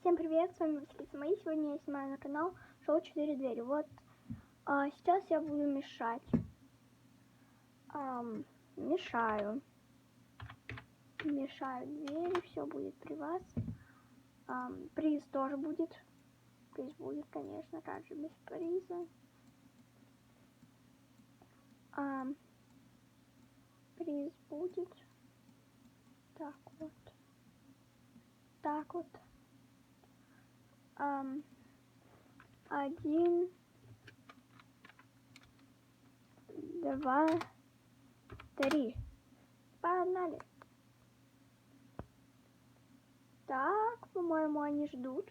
Всем привет, с вами Василиса Мои. Сегодня я снимаю на канал шоу 4 двери. Вот сейчас я буду мешать. Мешаю двери, все будет при вас. Приз тоже будет. Приз будет, конечно, как же без приза. Приз будет. Так вот. Так вот. 1, 2, 3. Погнали. Так, по-моему, они ждут.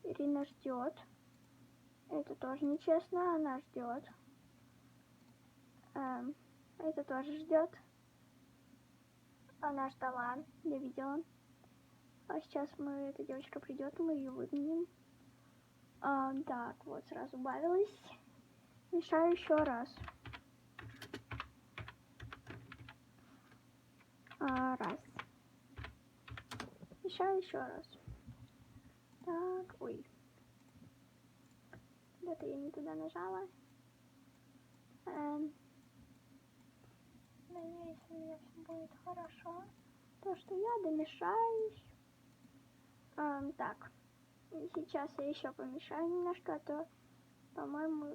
Ирина ждет. Это тоже нечестно, она ждет. Это тоже ждет. Она ждала, я видела. А сейчас эта девочка придет, мы ее выгоним. Так, вот сразу убавилась. Мешаю еще раз. Раз. Мешаю еще раз. Так, ой. Где-то я не туда нажала. Надеюсь, у меня все будет хорошо. То, что я домешаюсь. Так. Сейчас я еще помешаю немножко, а то, по-моему,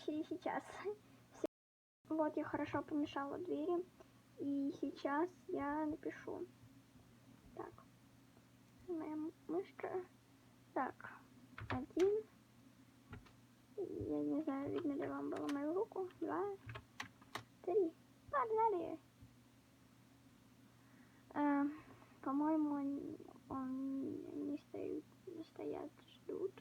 сейчас. Вот я хорошо помешала двери. И сейчас я напишу. Так. Моя мышка. Так. 1. Я не знаю, видно ли вам было мою руку. 2, 3. Погнали. По-моему, они стоят, ждут.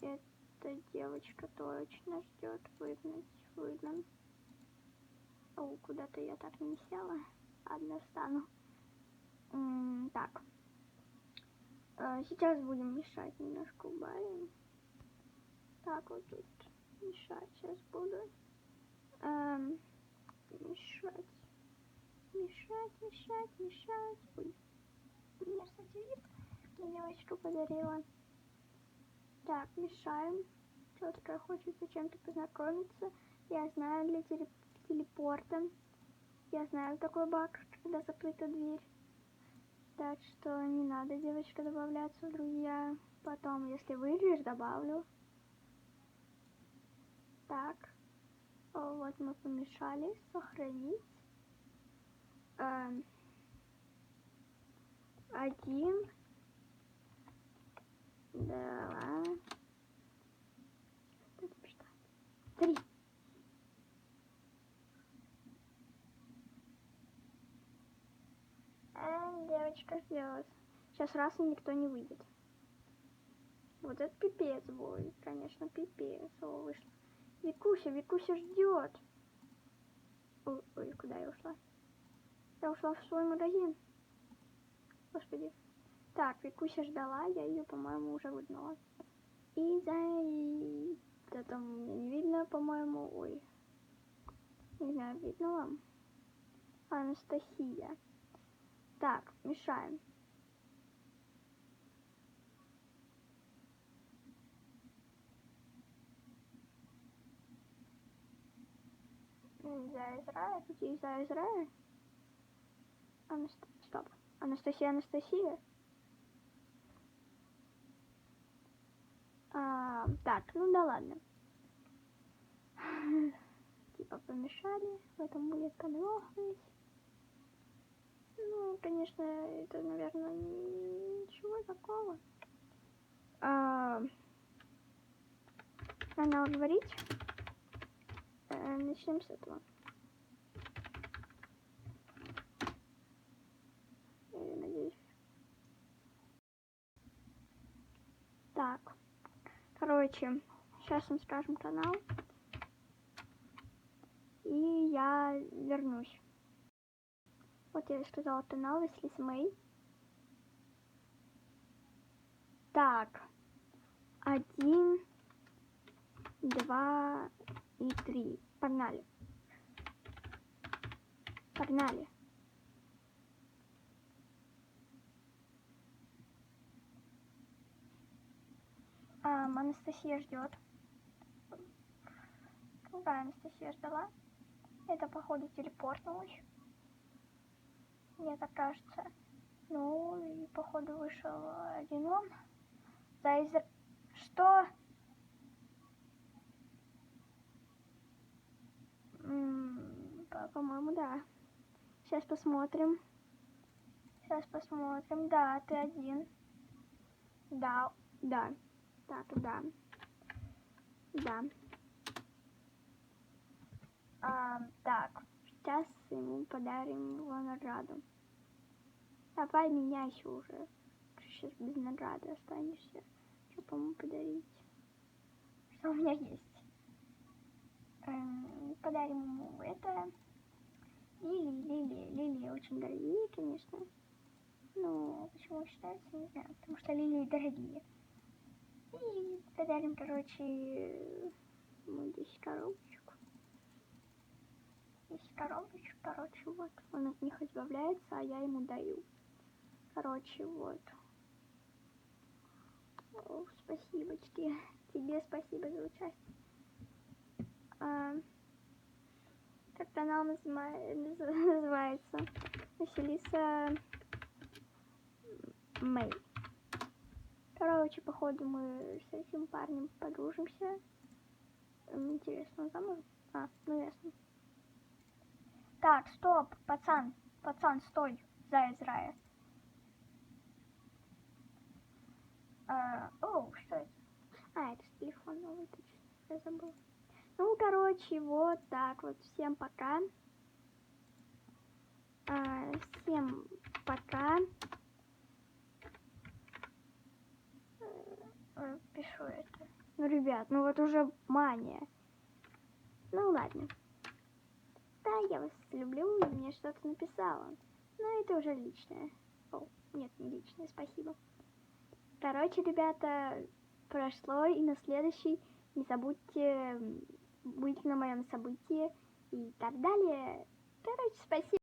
Эта девочка точно ждет выгнан. Куда-то я так не села. Одна встану. Так. Сейчас будем мешать, немножко убавим. Так, вот тут мешать сейчас буду. Мешать. Ой. Мне, кстати, вид мне девочка подарила. Так, мешаем. Тетка хочет зачем-то познакомиться. Я знаю, для телепорта. Я знаю такой баг, когда закрыта дверь. Так что не надо, девочка, добавляться в друзья. Потом, если выиграешь, добавлю. Так. Вот мы помешали. Сохранить. 1, 2, 3. Девочка сделалась. Сейчас раз и никто не выйдет. Вот это пипец будет, конечно, пипец. Вышла. Викуся ждет. Ой, куда я ушла? Я ушла в свой магазин. Господи. Так, Викуся ждала, я ее, по-моему, уже выгнала. И да там мне не видно, по-моему, ой. Не знаю, видно вам? Анастасия. Так, мешаем. За Израиль, пути за Израиль. Стоп. Анастасия. Так, ну да ладно. Типа помешали, в этом будет подвох. Ну, конечно, это, наверное, ничего такого. Рано говорить. Начнем с этого. Я надеюсь. Так. Короче, сейчас мы скажем канал. И я вернусь. Вот я сказала канал Василиса Мои. Так. 1, 2 и 3. Погнали. Анастасия ждет. Да, Анастасия ждала. Это, походу, телепортнулась. Мне так кажется. Ну, и, походу, вышел один он. Что? По-моему, да. Сейчас посмотрим. Да, ты один. Да. Так, да. Так, сейчас ему подарим его награду. Давай меняйся уже. Ты сейчас без награды останешься. Что по ему подарить? Что у меня есть? Подарим ему это. Лилии очень дорогие, конечно. Ну, почему считается, не знаю. Потому что лилии дорогие. И подарим, короче, 10 коробочек. 10 коробочек, короче, вот. Он от них избавляется, а я ему даю. Короче, вот. О, спасибочки. Тебе спасибо за участие. Как канал называется? Василиса Мэй. Короче, походу мы с этим парнем подружимся. Интересно, он замужем? Ну ясно. Так, стоп, пацан, стой, заяц рая. Что это? Это телефон новый, точно, я забыл. Ну, короче, вот так вот. Всем пока. Всем пока. Пишу это. Ну, ребят, ну вот уже мания. Ну, ладно. Да, я вас люблю, и мне что-то написала. Но это уже личное. Нет, не личное, спасибо. Короче, ребята, прошло, и на следующий не забудьте быть на моем событии и так далее. Короче, спасибо.